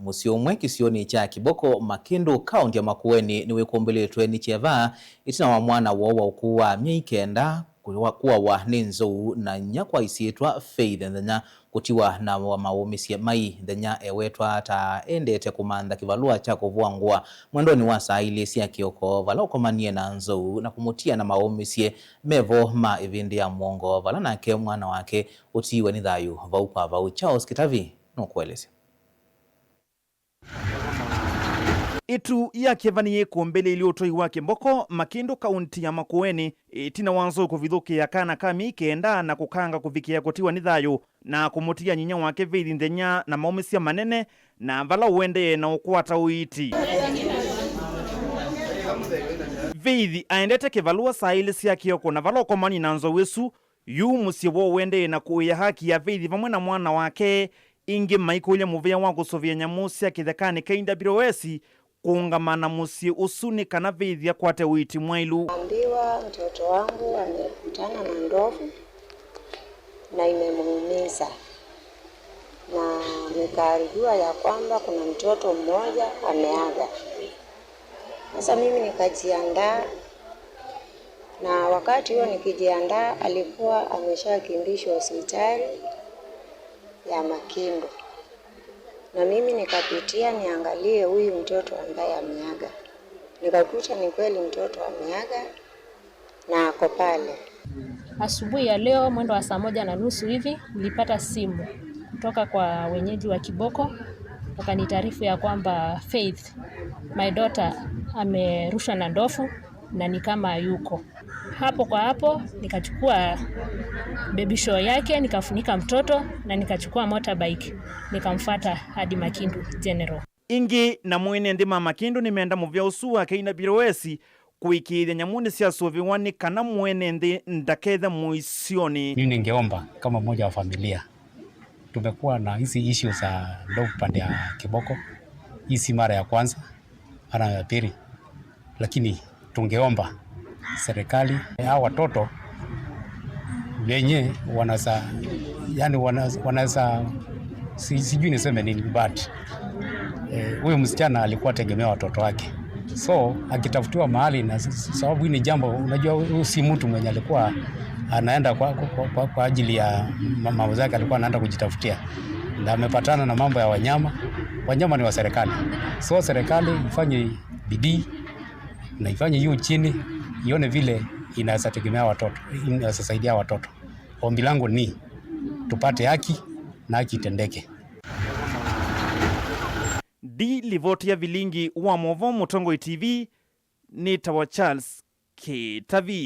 musio umwe kisioni cha Kiboko Makindu kaunti ya Makueni niwe kuombeletwe ni cheva itina wa mwana wowa ukuwa myeikenda kuwa wa ninzou na nyakwa isietwa Faith ndenya kutiwa na wa maumisie mai ndenya ewetwa ta endete kumanda kivalua cha kuvuangua mwendoni wa saa ile sia kioko vala ukomanie na nzou na kumutia na maumisie mevo ma evindi ya mwongo vala na ke mwana wake utiwe ni thayu vaukwa vau Charles Kitavi nukueleze. Itu ya kevani kuombele iliotoi wa Kiboko Makindu kaunti ya Makueni itina wanzo kuvithuki ya kana kami kenda na kukanga kuvikia kutiwa ni thayu na kumutia nyinya wake Faith ndenya na maumisia manene na vala uende na ukwata uiti. Faith aendete kivalua saa ile sia kioko na vala ukomani na nzo wesu yu musie wo uende na kuya haki ya Faith vamwe na mwana wake ingi maiko ile muvea wa kusovia nyamusia kithekani KWS kuungamana musie usuni kana Faith ya kwate uiti mwailu. Ambiwa mtoto wangu amekutana na ndovu na imemuumiza, na nikaarifiwa ya kwamba kuna mtoto mmoja ameaga. Sasa mimi nikajiandaa, na wakati huo nikijiandaa alikuwa ameshakimbishwa hospitali ya Makindu, na mimi nikapitia niangalie huyu mtoto ambaye ameaga. Nikakuta ni kweli mtoto ameaga na ako pale. Asubuhi ya leo mwendo wa 1:30 hivi nilipata simu kutoka kwa wenyeji wa Kiboko, wakanitaarifu ya kwamba Faith, my daughter, amerushwa na ndovu na ni kama yuko hapo. Kwa hapo nikachukua baby show yake, nikafunika mtoto na nikachukua motorbike nikamfuata hadi Makindu General. Ingi na mwene ndima Makindu nimeenda muvya usua KWS kuikithia nyamuni sia soviwani kana mwene ndi ndaketha muisioni. Mimi ningeomba kama mmoja wa familia, tumekuwa na hizi issue za ndovu pande ya Kiboko, hii si mara ya kwanza mara ya pili, lakini tungeomba serikali hao watoto wenye wanasa, yani wanasa sijui niseme nini, but huyo msichana alikuwa tegemea watoto wake, so akitafutiwa mahali, na sababu hii ni jambo, unajua si mtu mwenye alikuwa anaenda kwa ajili ya mambo zake, alikuwa anaenda kujitafutia, na amepatana na mambo ya wanyama. Wanyama ni wa serikali, so serikali ifanye bidii na ifanye hiyo chini, ione vile inaweza tegemea watoto, inaweza saidia watoto. Ombi langu ni tupate haki na haki itendeke. Di livoti ya vilingi wa Movo Mutongo TV ni tawa Charles Kitavi.